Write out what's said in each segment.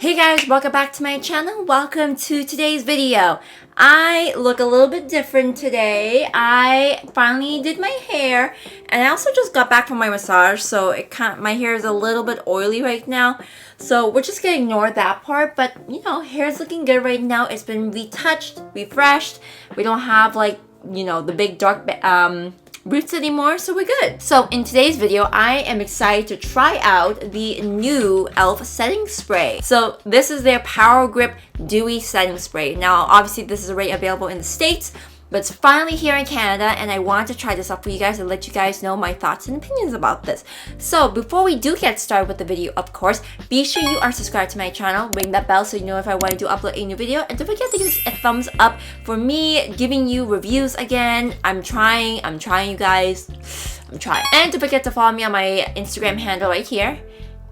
Hey guys, welcome back to my channel. Welcome to today's video. I look a little bit different today. I finally did my hair and I also just got back from my massage, so my hair is a little bit oily right now. So we're just gonna ignore that part, but you know, hair is looking good right now. It's been retouched, refreshed. We don't have like, you know, the big dark roots anymore, so we're good. So in today's video, I am excited to try out the new e.l.f. setting spray. So this is their Power Grip Dewy Setting Spray. Now obviously this is already available in the States, but it's finally here in Canada, and I wanted to try this out for you guys and let you guys know my thoughts and opinions about this. So before we do get started with the video, of course, be sure you are subscribed to my channel, ring that bell so you know if I want to upload a new video, and don't forget to give us a thumbs up for me giving you reviews again. I'm trying you guys. I'm trying. And don't forget to follow me on my Instagram handle right here.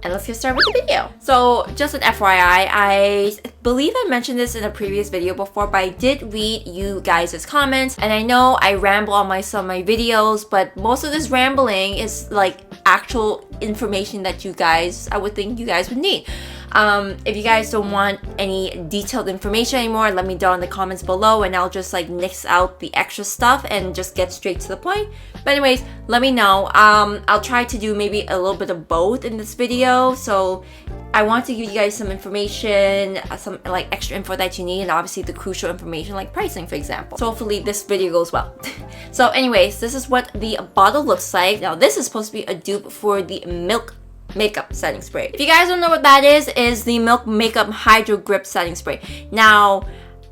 And let's get started with the video. So just an FYI, I believe I mentioned this in a previous video before, but I did read you guys' comments, and I know I ramble on some of my videos, but most of this rambling is like actual information that I would think you guys would need. If you guys don't want any detailed information anymore, let me know in the comments below and I'll just like nix out the extra stuff and just get straight to the point. But anyways, let me know. I'll try to do maybe a little bit of both in this video. So I want to give you guys some information, some like extra info that you need, and obviously the crucial information like pricing, for example. So hopefully this video goes well. So anyways, this is what the bottle looks like. Now this is supposed to be a dupe for the Milk Makeup Setting Spray. If you guys don't know what that is the Milk Makeup Hydro Grip Setting Spray. Now,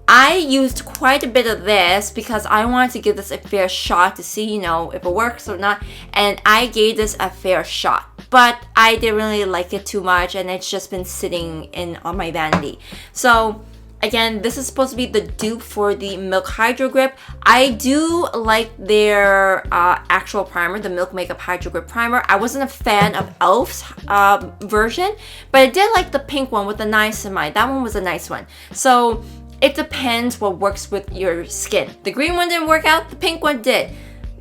I used quite a bit of this because I wanted to give this a fair shot to see, you know, if it works or not. And I gave this a fair shot. But I didn't really like it too much, and it's just been sitting on my vanity. So again, this is supposed to be the dupe for the Milk Hydro Grip. I do like their actual primer, the Milk Makeup Hydro Grip Primer. I wasn't a fan of e.l.f.'s version, but I did like the pink one with the niacinamide. That one was a nice one. So it depends what works with your skin. The green one didn't work out, the pink one did.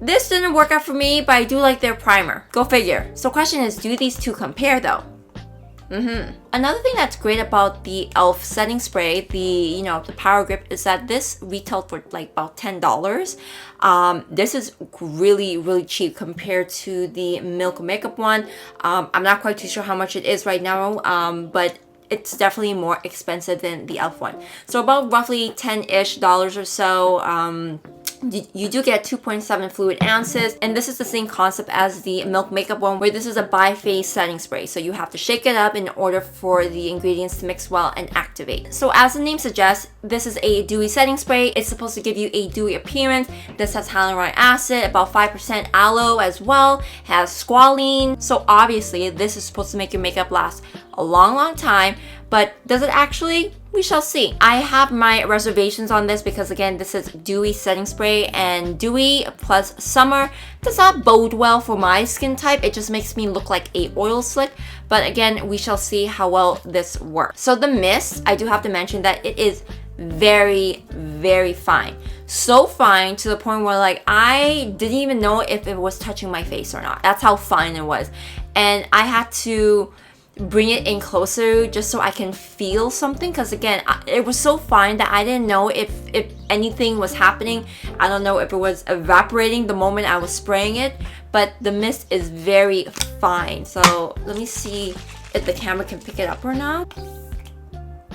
This didn't work out for me, but I do like their primer. Go figure. So question is, do these two compare though? Another thing that's great about the e.l.f. setting spray, the Power Grip, is that this retailed for like about $10. This is really cheap compared to the Milk Makeup one. I'm not quite too sure how much it is right now, but it's definitely more expensive than the e.l.f. one. So about roughly $10-ish or so. You do get 2.7 fluid ounces, and this is the same concept as the Milk Makeup one, where this is a bi-phase setting spray, so you have to shake it up in order for the ingredients to mix well and activate. So as the name suggests, this is a dewy setting spray. It's supposed to give you a dewy appearance. This has hyaluronic acid, about 5% aloe as well, has squalene. So obviously this is supposed to make your makeup last a long time, but does it actually? We shall see. I have my reservations on this because again, this is dewy setting spray, and dewy plus summer does not bode well for my skin type. It just makes me look like a oil slick, but again, we shall see how well this works. So the mist, I do have to mention that it is very fine. So fine to the point where like I didn't even know if it was touching my face or not. That's how fine it was. And I had to bring it in closer just so I can feel something, because again, it was so fine that I didn't know if anything was happening. I don't know if it was evaporating the moment I was spraying it, but the mist is very fine. So let me see if the camera can pick it up or not.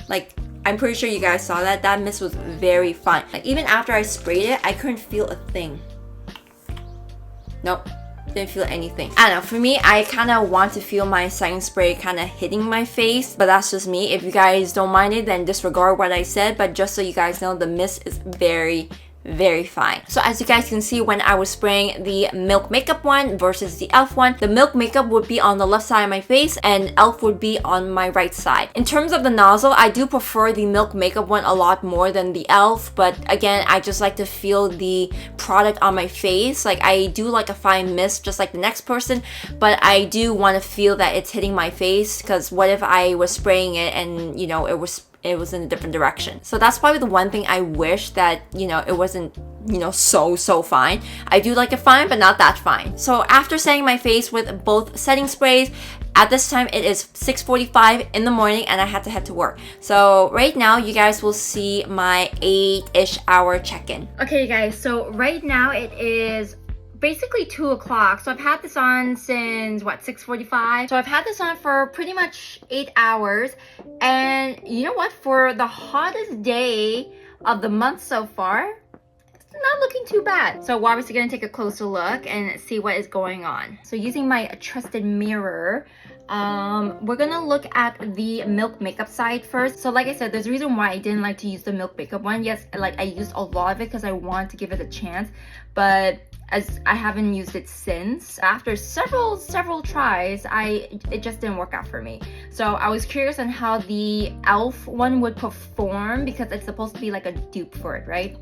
Like, I'm pretty sure you guys saw that mist was very fine. Like, even after I sprayed it, I couldn't feel a thing. Nope. Didn't feel anything. I don't know, for me, I kind of want to feel my setting spray kind of hitting my face, but that's just me. If you guys don't mind it, then disregard what I said, but just so you guys know, the mist is very fine. So as you guys can see, when I was spraying the Milk Makeup one versus the e.l.f. one, the Milk Makeup would be on the left side of my face and e.l.f. would be on my right side. In terms of the nozzle, I do prefer the Milk Makeup one a lot more than the e.l.f., but again, I just like to feel the product on my face. Like, I do like a fine mist just like the next person, but I do want to feel that it's hitting my face, because what if I was spraying it and, you know, it was it was in a different direction. So that's probably the one thing I wish that, you know, it wasn't, you know, so fine. I do like it fine, but not that fine. So after setting my face with both setting sprays, at this time it is 6:45 in the morning and I had to head to work. So right now you guys will see my 8-ish hour check-in. Okay guys, so right now it is basically 2 o'clock. So I've had this on since what, 6:45? So I've had this on for pretty much 8 hours. And you know what? For the hottest day of the month so far, it's not looking too bad. So we're obviously gonna take a closer look and see what is going on. So using my trusted mirror, we're gonna look at the Milk makeup side first. So like I said, there's a reason why I didn't like to use the Milk makeup one. Yes, like I used a lot of it because I wanted to give it a chance, but as I haven't used it since. After several tries, it just didn't work out for me. So I was curious on how the e.l.f. one would perform because it's supposed to be like a dupe for it, right?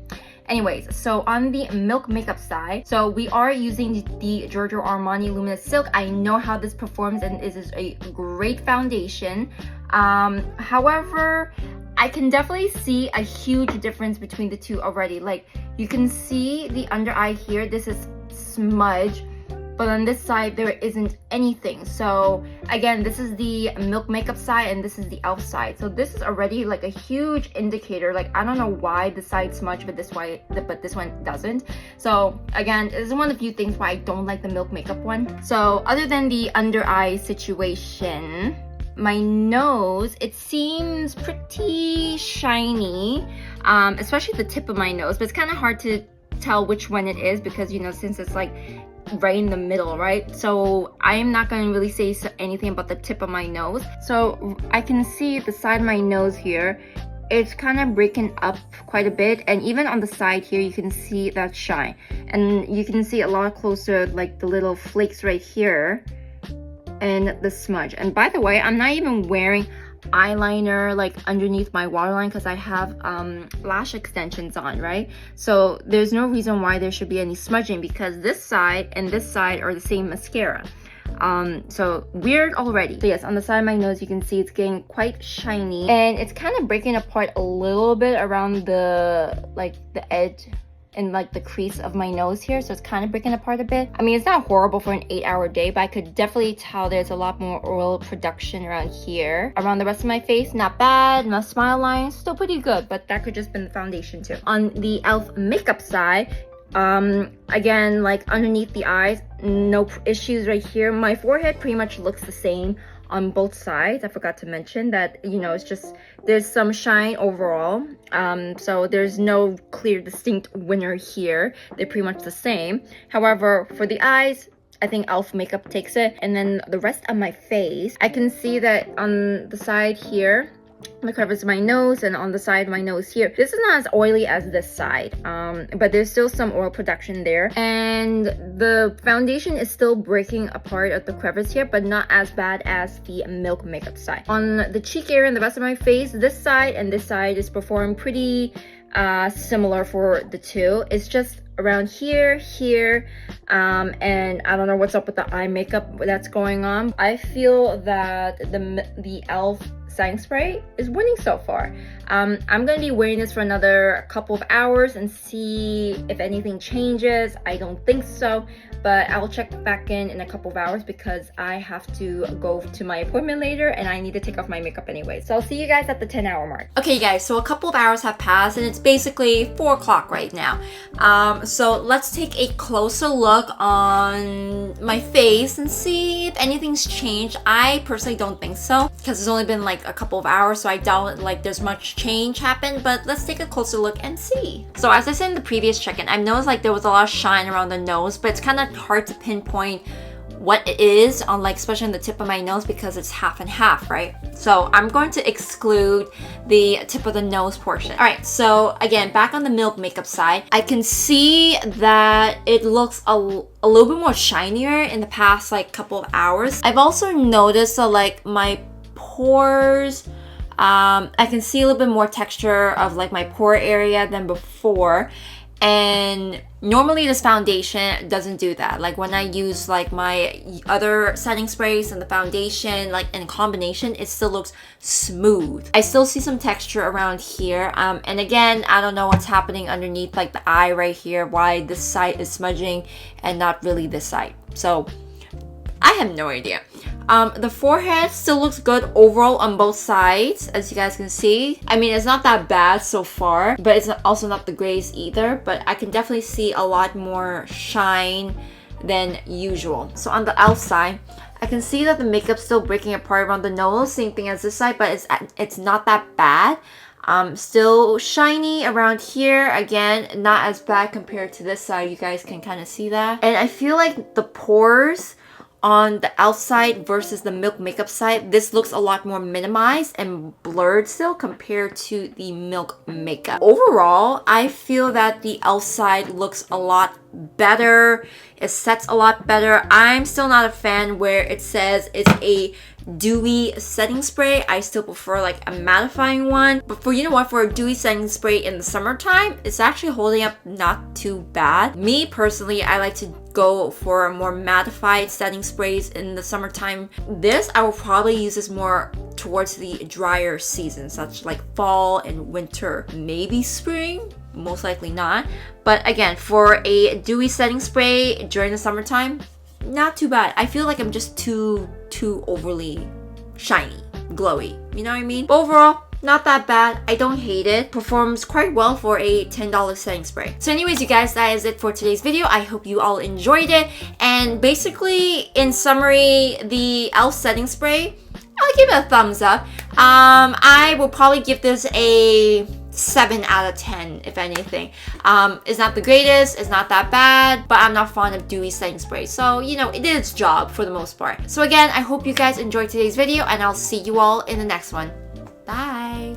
Anyways, so on the Milk makeup side, so we are using the Giorgio Armani Luminous Silk. I know how this performs and this is a great foundation. However, I can definitely see a huge difference between the two already. Like, you can see the under eye here, this is smudge, but on this side there isn't anything. So again, this is the Milk makeup side and this is the e.l.f. side. So this is already like a huge indicator. Like, I don't know why this side smudge but this one doesn't. So again, this is one of the few things why I don't like the Milk makeup one. So other than the under eye situation, my nose, it seems pretty shiny, especially the tip of my nose, but it's kind of hard to tell which one it is because, you know, since it's like right in the middle, right? So I am not going to really say anything about the tip of my nose. So I can see the side of my nose here, it's kind of breaking up quite a bit, and even on the side here you can see that shine, and you can see a lot closer like the little flakes right here and the smudge. And by the way, I'm not even wearing eyeliner like underneath my waterline because I have lash extensions on, right? So there's no reason why there should be any smudging because this side and this side are the same mascara. So weird already. So yes, on the side of my nose you can see it's getting quite shiny and it's kind of breaking apart a little bit around the edge and like the crease of my nose here, so it's kind of breaking apart a bit. I mean, it's not horrible for an 8-hour day, but I could definitely tell there's a lot more oil production around here. Around the rest of my face, not bad. My smile line, still pretty good, but that could just been the foundation too. On the e.l.f. makeup side, again, like underneath the eyes, no issues right here. My forehead pretty much looks the same on both sides. I forgot to mention that, you know, it's just there's some shine overall, so there's no clear distinct winner here. They're pretty much the same. However, for the eyes, I think e.l.f. makeup takes it. And then the rest of my face, I can see that on the side here, the crevice of my nose, and on the side of my nose here, this is not as oily as this side, but there's still some oil production there, and the foundation is still breaking apart at the crevice here, but not as bad as the Milk makeup side. On the cheek area and the rest of my face, this side and this side is performing pretty similar for the two. It's just around here, and I don't know what's up with the eye makeup that's going on. I feel that the e.l.f. setting spray is winning so far. I'm gonna be wearing this for another couple of hours and see if anything changes. I don't think so, but I'll check back in a couple of hours because I have to go to my appointment later and I need to take off my makeup anyway. So I'll see you guys at the 10-hour mark. Okay guys, so a couple of hours have passed and it's basically 4 o'clock right now. So let's take a closer look on my face and see if anything's changed. I personally don't think so because it's only been like a couple of hours, so I doubt like there's much change happened, but let's take a closer look and see. So as I said in the previous check-in, I've noticed like there was a lot of shine around the nose, but it's kind of hard to pinpoint what it is on, like, especially on the tip of my nose because it's half and half, right? So I'm going to exclude the tip of the nose portion. All right, so again, back on the Milk makeup side, I can see that it looks a little bit more shinier in the past like couple of hours. I've also noticed that like my pores, I can see a little bit more texture of like my pore area than before. And normally this foundation doesn't do that. Like when I use like my other setting sprays and the foundation like in combination, it still looks smooth. I still see some texture around here. And again, I don't know what's happening underneath like the eye right here, why this side is smudging and not really this side. So I have no idea. The forehead still looks good overall on both sides, as you guys can see. I mean, it's not that bad so far, but it's also not the greatest either. But I can definitely see a lot more shine than usual. So on the outside, I can see that the makeup's still breaking apart around the nose. Same thing as this side, but it's not that bad. Still shiny around here. Again, not as bad compared to this side. You guys can kind of see that. And I feel like the pores on the outside versus the Milk Makeup side, this looks a lot more minimized and blurred still compared to the Milk Makeup. Overall, I feel that the outside looks a lot better. It sets a lot better. I'm still not a fan where it says it's a dewy setting spray. I still prefer like a mattifying one. But for, you know what, for a dewy setting spray in the summertime, it's actually holding up not too bad. Me personally, I like to go for more mattified setting sprays in the summertime. This, I will probably use this more towards the drier seasons, such like fall and winter, maybe spring. Most likely not. But again, for a dewy setting spray during the summertime, not too bad. I feel like I'm just too overly shiny, glowy. You know what I mean? But overall, not that bad. I don't hate it. Performs quite well for a $10 setting spray. So anyways, you guys, that is it for today's video. I hope you all enjoyed it. And basically, in summary, the e.l.f. setting spray, I'll give it a thumbs up. I will probably give this a 7 out of 10, if anything. It's not the greatest, it's not that bad, but I'm not fond of dewy setting spray. So, you know, it did its job for the most part. So again, I hope you guys enjoyed today's video, and I'll see you all in the next one. Bye!